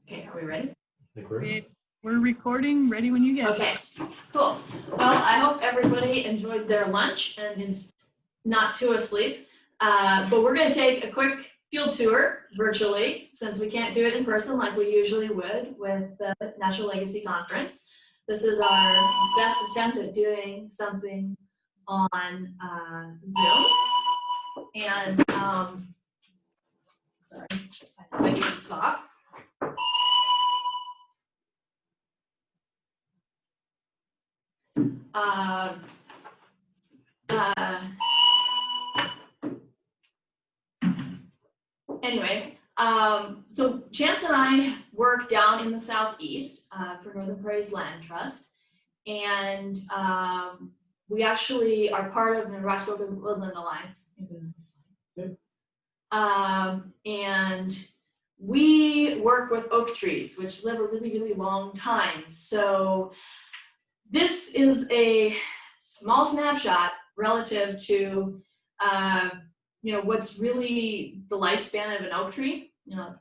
Okay, are we ready? We're recording, ready when you guys are. Okay, cool. Well, I hope everybody enjoyed their lunch and is not too asleep. But we're going to take a quick field tour virtually, since we can't do it in person like we usually would with the National Legacy Conference. This is our best attempt at doing something on Zoom. And, sorry, I need to stop. Anyway, so Chance and I work down in the southeast for Northern Prairies Land Trust, and we actually are part of the Nebraska Woodland Alliance. And we work with oak trees, which live a really, really long time. So this is a small snapshot relative to what's really the lifespan of an oak tree.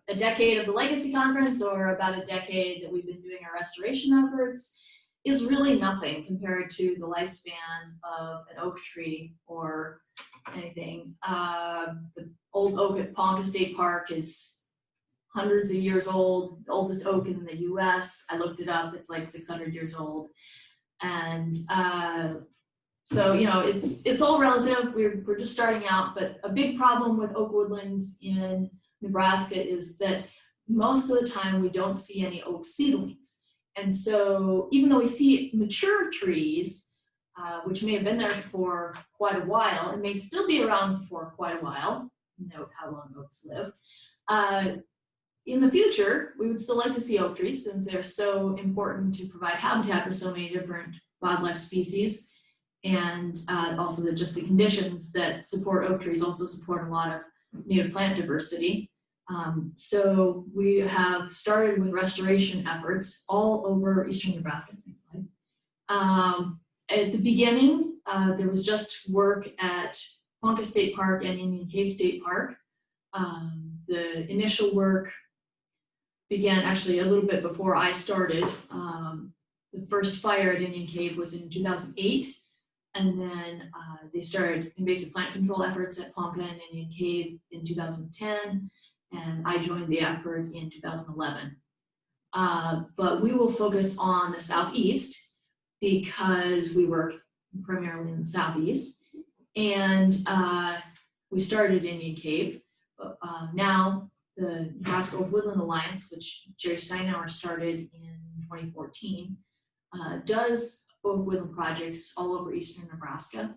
A decade of the Legacy Conference, or about a decade that we've been doing our restoration efforts, is really nothing compared to the lifespan of an oak tree or anything. The old oak at Ponca State Park is hundreds of years old. The oldest oak in the US, I looked it up, it's like 600 years old. And so, it's all relative. We're just starting out, but a big problem with oak woodlands in Nebraska is that most of the time we don't see any oak seedlings. And so even though we see mature trees, which may have been there for quite a while and may still be around for quite a while, note how long oaks live, in the future, we would still like to see oak trees since they're so important to provide habitat for so many different wildlife species. And also just the conditions that support oak trees also support a lot of native plant diversity. So we have started with restoration efforts all over eastern Nebraska. Next slide. At the beginning, there was just work at Ponca State Park and Indian Cave State Park. The initial work began actually a little bit before I started. The first fire at Indian Cave was in 2008. And then they started invasive plant control efforts at Ponca and Indian Cave in 2010, and I joined the effort in 2011. But we will focus on the southeast because we work primarily in the southeast. And we started Indian Cave, but now the Nebraska Woodland Alliance, which Jerry Steinauer started in 2014, does oak woodland projects all over eastern Nebraska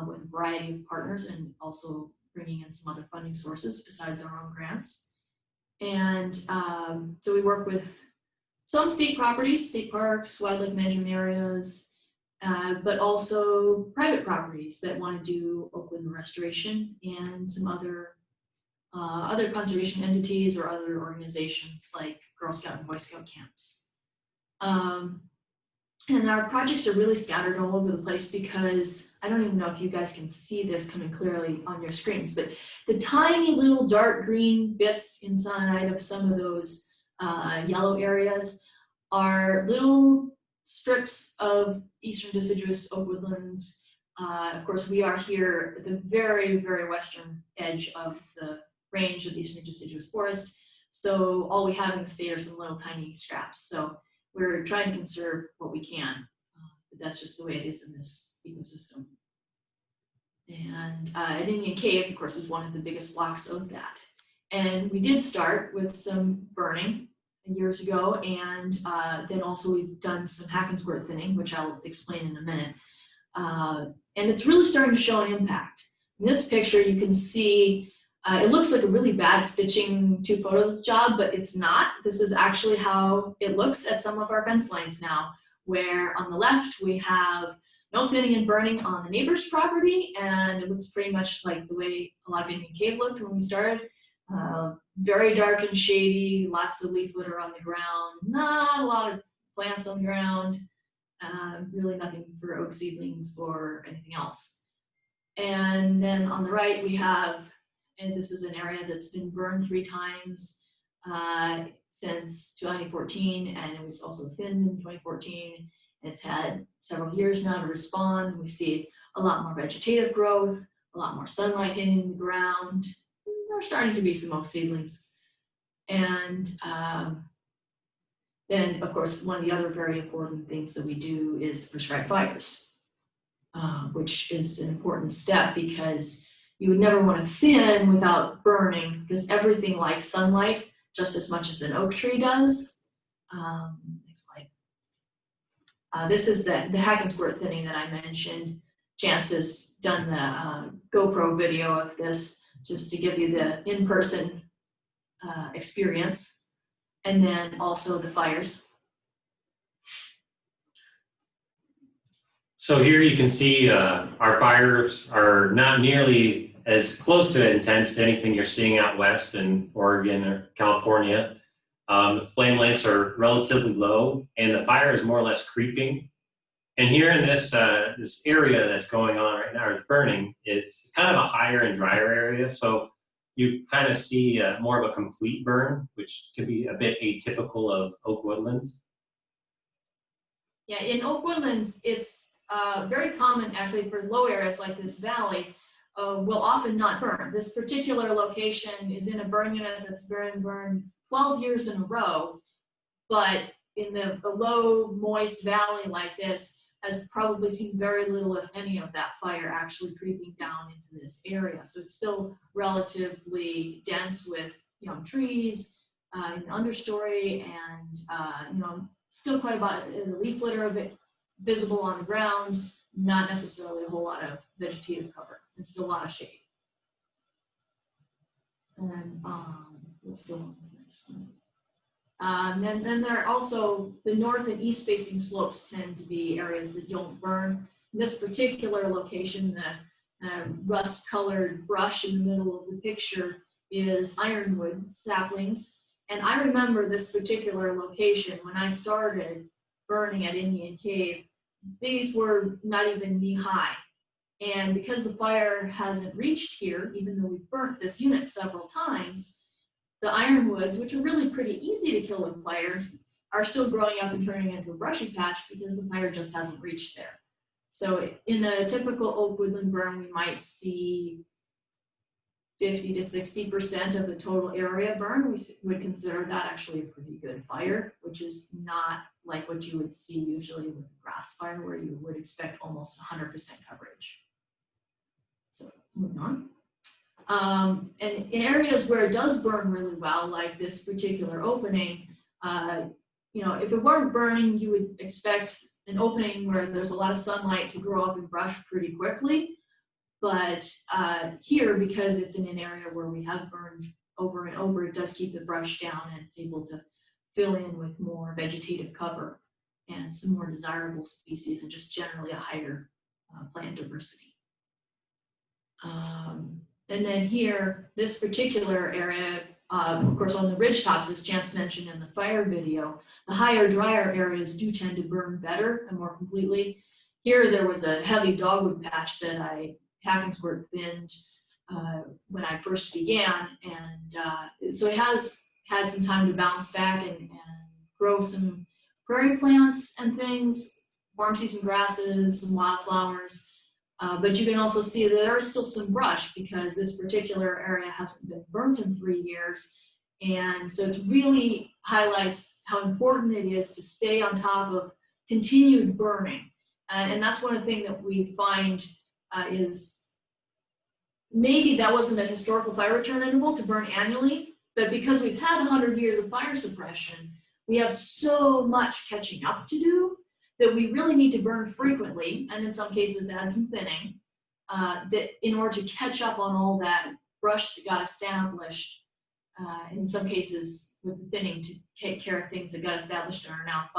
with a variety of partners, and also bringing in some other funding sources besides our own grants. And so we work with some state properties, state parks, wildlife management areas, but also private properties that want to do oak woodland restoration, and some other conservation entities or other organizations like Girl Scout and Boy Scout camps. And our projects are really scattered all over the place because I don't even know if you guys can see this coming clearly on your screens, but the tiny little dark green bits inside of some of those yellow areas are little strips of eastern deciduous oak woodlands. Of course, we are here at the very, very western edge of the range of eastern deciduous forest. So all we have in the state are some little tiny scraps. So we're trying to conserve what we can, but that's just the way it is in this ecosystem. And at Indian Cave, of course, is one of the biggest blocks of that. And we did start with some burning years ago, and then also we've done some hack and squirt thinning, which I'll explain in a minute. And it's really starting to show an impact. In this picture, you can see it looks like a really bad stitching two photos job, but it's not. This is actually how it looks at some of our fence lines now, where on the left we have no thinning and burning on the neighbor's property, and it looks pretty much like the way a lot of Indian Cave looked when we started. Very dark and shady, lots of leaf litter on the ground, not a lot of plants on the ground, really nothing for oak seedlings or anything else. And then on the right we have, and this is an area that's been burned 3 times. since 2014, and it was also thinned in 2014. It's had several years now to respond. We see a lot more vegetative growth, a lot more sunlight hitting the ground. There's starting to be some oak seedlings. And then, of course, one of the other very important things that we do is prescribe fires, which is an important step because you would never want to thin without burning, because everything likes sunlight just as much as an oak tree does. Next slide. This is the hack and squirt thinning that I mentioned. Chance has done the GoPro video of this just to give you the in-person experience, and then also the fires. So here you can see our fires are not nearly as close to intense to anything you're seeing out west in Oregon or California. The flame lengths are relatively low, and the fire is more or less creeping. And here in this this area that's going on right now, it's burning. It's kind of a higher and drier area, so you kind of see more of a complete burn, which can be a bit atypical of oak woodlands. Yeah, in oak woodlands, it's very common actually for low areas like this valley will often not burn. This particular location is in a burn unit that's been burned 12 years in a row, but in a low, moist valley like this has probably seen very little, if any, of that fire actually creeping down into this area. So it's still relatively dense with trees in the understory, and still quite a leaf litter of it visible on the ground, not necessarily a whole lot of vegetative cover, and still a lot of shade. And let's go on to the next one. And then there are also the north and east facing slopes tend to be areas that don't burn. In this particular location, the rust colored brush in the middle of the picture is Ironwood Saplings. And I remember this particular location when I started burning at Indian Cave. These were not even knee high. And because the fire hasn't reached here, even though we've burnt this unit several times, the ironwoods, which are really pretty easy to kill with fire, are still growing up and turning into a brushy patch because the fire just hasn't reached there. So in a typical oak woodland burn, we might see 50 to 60% of the total area burn. We would consider that actually a pretty good fire, which is not like what you would see usually with a grass fire, where you would expect almost 100% coverage. So moving on. And in areas where it does burn really well, like this particular opening, if it weren't burning, you would expect an opening where there's a lot of sunlight to grow up and brush pretty quickly. But here, because it's in an area where we have burned over and over, it does keep the brush down, and it's able to fill in with more vegetative cover and some more desirable species, and just generally a higher plant diversity. And then here, this particular area, of course, on the ridge tops, as Chance mentioned in the fire video, the higher, drier areas do tend to burn better and more completely. Here, there was a heavy dogwood patch that I hack and squirt thinned when I first began, and so it has had some time to bounce back and grow some prairie plants and things, warm season grasses, some wildflowers. But you can also see that there is still some brush because this particular area hasn't been burnt in 3 years. And so it really highlights how important it is to stay on top of continued burning. And that's one of the things that we find is maybe that wasn't a historical fire return interval to burn annually, but because we've had 100 years of fire suppression, we have so much catching up to do that we really need to burn frequently, and in some cases add some thinning, that in order to catch up on all that brush that got established, in some cases with the thinning to take care of things that got established and are now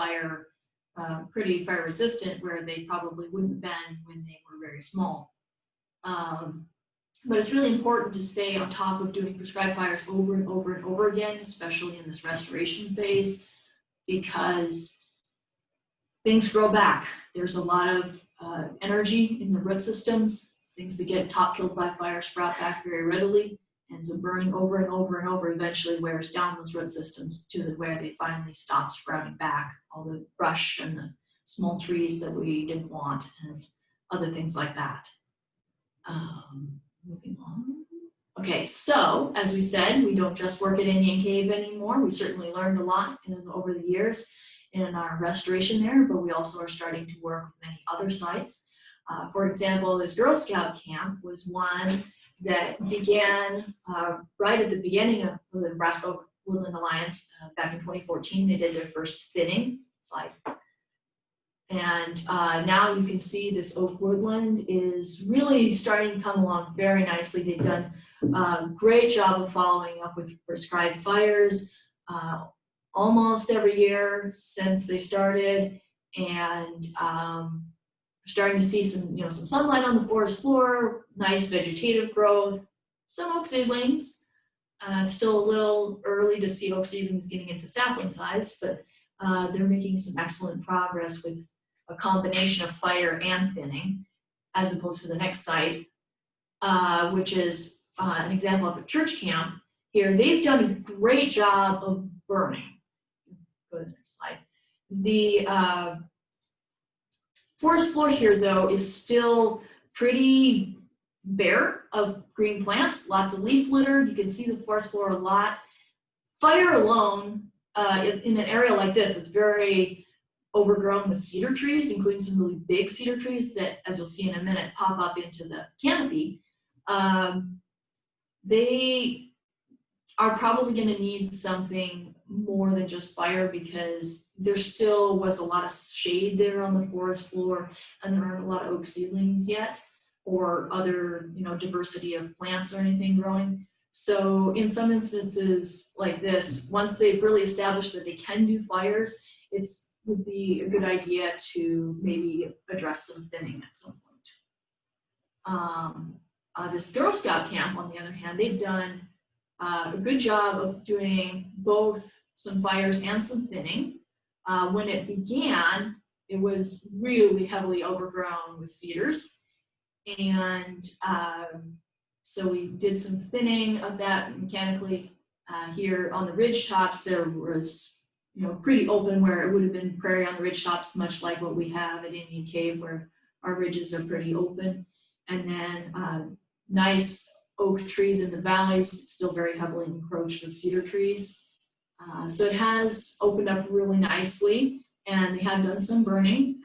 pretty fire resistant, where they probably wouldn't have been when they were very small. But it's really important to stay on top of doing prescribed fires over and over and over again, especially in this restoration phase, because things grow back. There's a lot of energy in the root systems. Things that get top killed by fire sprout back very readily, And so burning over and over and over eventually wears down those root systems to where they finally stop sprouting back all the brush and the small trees that we didn't want and other things like that. Moving on. Okay, so as we said, we don't just work at Indian Cave anymore. We certainly learned a lot over the years in our restoration there, but we also are starting to work with many other sites. For example, this Girl Scout camp was one that began right at the beginning of the Nebraska Woodland Alliance back in 2014. They did their first thinning slide. And now you can see this oak woodland is really starting to come along very nicely. They've done a great job of following up with prescribed fires almost every year since they started, and starting to see some sunlight on the forest floor, nice vegetative growth, some oak seedlings. It's still a little early to see oak seedlings getting into sapling size, but they're making some excellent progress with a combination of fire and thinning, as opposed to the next site, which is an example of a church camp. Here, they've done a great job of burning. Go to the next slide. The forest floor here, though, is still pretty bare of green plants, lots of leaf litter. You can see the forest floor a lot. Fire alone, in an area like this, it's very overgrown with cedar trees, including some really big cedar trees that, as you'll see in a minute, pop up into the canopy. They are probably going to need something more than just fire, because there still was a lot of shade there on the forest floor, and there aren't a lot of oak seedlings yet, or other diversity of plants or anything growing. So in some instances like this, once they've really established that they can do fires, it would be a good idea to maybe address some thinning at some point. This Girl Scout camp, on the other hand, they've done a good job of doing both some fires and some thinning. When it began, it was really heavily overgrown with cedars, and so we did some thinning of that mechanically. Here on the ridge tops, there was pretty open where it would have been prairie on the ridge tops, much like what we have at Indian Cave, where our ridges are pretty open. And then nice oak trees in the valleys, but still very heavily encroached with cedar trees. So it has opened up really nicely, and they have done some burning.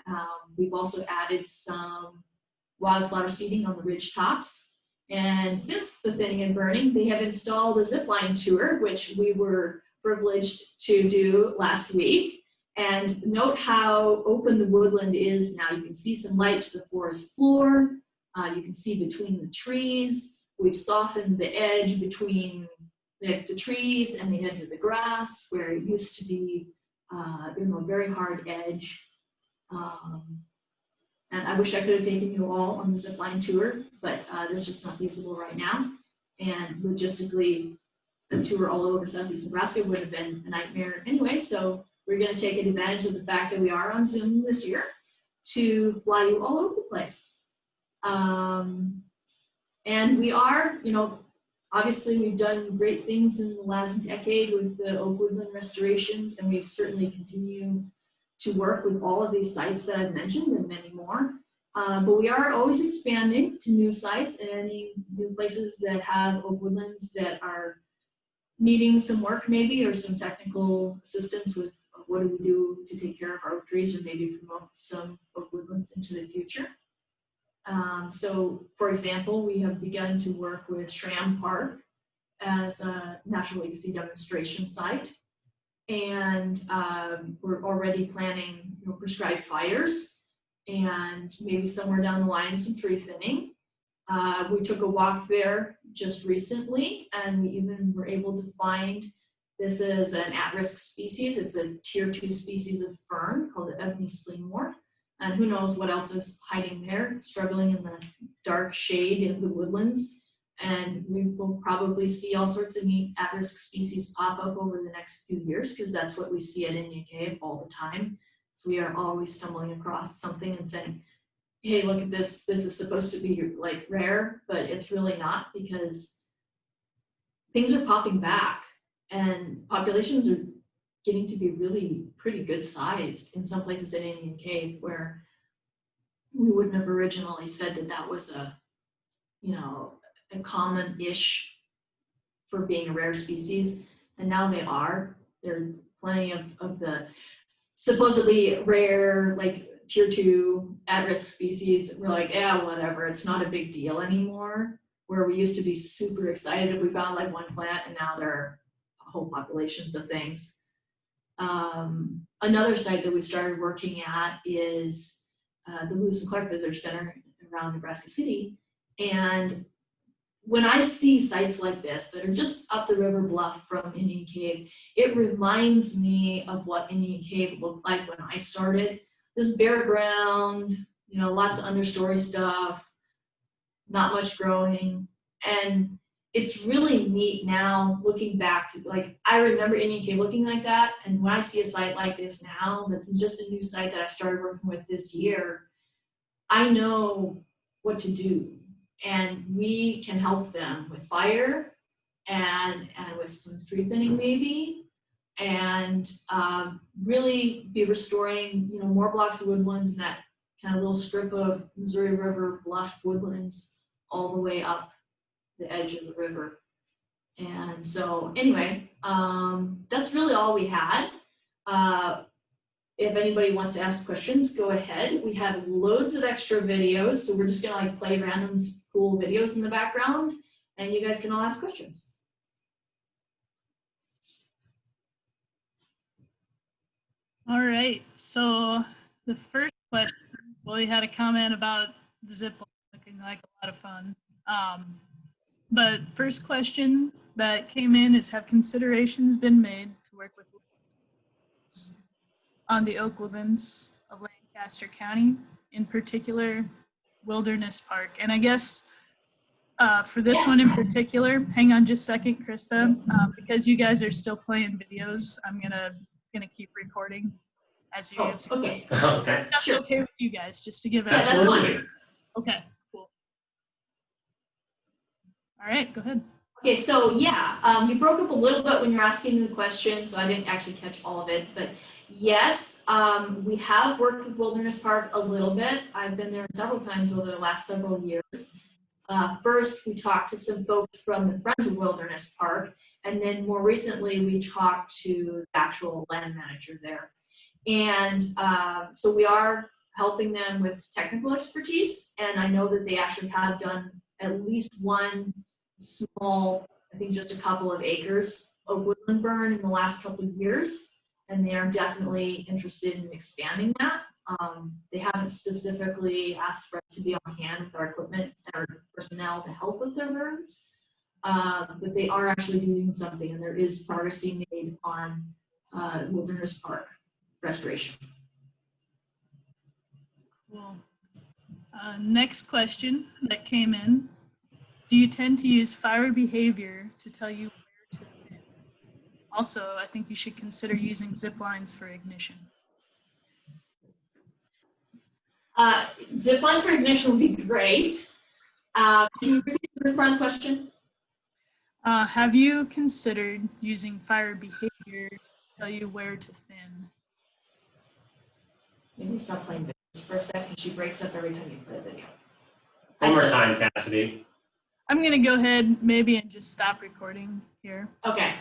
We've also added some wildflower seeding on the ridge tops. And since the thinning and burning, they have installed a zipline tour, which we were privileged to do last week. And note how open the woodland is now. You can see some light to the forest floor. You can see between the trees. We've softened the edge between the trees and the edge of the grass, where it used to be a very hard edge. And I wish I could have taken you all on the zipline tour, but that's just not feasible right now. And logistically, a tour all over Southeast Nebraska would have been a nightmare anyway. So we're going to take advantage of the fact that we are on Zoom this year to fly you all over the place. And we are, obviously we've done great things in the last decade with the oak woodland restorations, and we certainly continue to work with all of these sites that I've mentioned and many more. But we are always expanding to new sites and any new places that have oak woodlands that are needing some work maybe, or some technical assistance with what do we do to take care of our oak trees, or maybe promote some oak woodlands into the future. So for example, we have begun to work with Schramm Park as a natural legacy demonstration site. And we're already planning prescribed fires, and maybe somewhere down the line some tree thinning. We took a walk there just recently, and we even were able to find, this is an at-risk species. It's a tier 2 species of fern called the ebony spleenwort. And who knows what else is hiding there, struggling in the dark shade of the woodlands. And we will probably see all sorts of neat at-risk species pop up over the next few years, because that's what we see at Indian Cave all the time. So we are always stumbling across something and saying, hey, look at this. This is supposed to be like rare, but it's really not, because things are popping back, and populations are getting to be really pretty good sized in some places in Indian Cave where we wouldn't have originally said that that was a, you know, a common-ish for being a rare species, and now they are. There are plenty of the supposedly rare, like tier 2 at-risk species. We're like, yeah, whatever, it's not a big deal anymore. Where we used to be super excited if we found like one plant, and now there are whole populations of things. Another site that we've started working at is the Lewis and Clark Visitor Center around Nebraska City. And when I see sites like this that are just up the river bluff from Indian Cave, it reminds me of what Indian Cave looked like when I started. This bare ground, you know, lots of understory stuff, not much growing. And it's really neat now looking back to, like, I remember Indian Cave looking like that. And when I see a site like this now, that's just a new site that I started working with this year, I know what to do. And we can help them with fire and with some tree thinning maybe, and really be restoring, you know, more blocks of woodlands in that kind of little strip of Missouri River bluff woodlands all the way up the edge of the river. And so anyway, that's really all we had. If anybody wants to ask questions, go ahead. We have loads of extra videos, so we're just gonna like play random cool videos in the background, and you guys can all ask questions. All right, so the first question, well, we had a comment about the zip line looking like a lot of fun. But first question that came in is, have considerations been made to work with on the oak woodlands of Lancaster County, in particular Wilderness Park? And I guess for this one in particular, hang on just a second, Krista, because you guys are still playing videos, I'm gonna keep recording as you answer. Okay. Okay. That's Sure. okay with you guys, just to give it. Yeah, that's fine. Okay, cool. All right, go ahead. Okay, so yeah, you broke up a little bit when you're asking the question, so I didn't actually catch all of it, but yes, we have worked with Wilderness Park a little bit. I've been there several times over the last several years. First, we talked to some folks from the Friends of Wilderness Park, and then more recently, we talked to the actual land manager there. And so we are helping them with technical expertise, and I know that they actually have done at least one small, I think just a couple of acres of woodland burn in the last couple of years, and they are definitely interested in expanding that. They haven't specifically asked for us to be on hand with our equipment or personnel to help with their burns, but they are actually doing something, and there is progress being made on Wilderness Park restoration. Cool. Next question that came in. Do you tend to use fire behavior to tell you where to thin? Also, I think you should consider using zip lines for ignition. Zip lines for ignition would be great. Can you repeat the first part of the question? Have you considered using fire behavior to tell you where to thin? Maybe stop playing videos for a second. She breaks up every time you play a video. One more time, Cassidy. I'm gonna go ahead maybe and just stop recording here. Okay.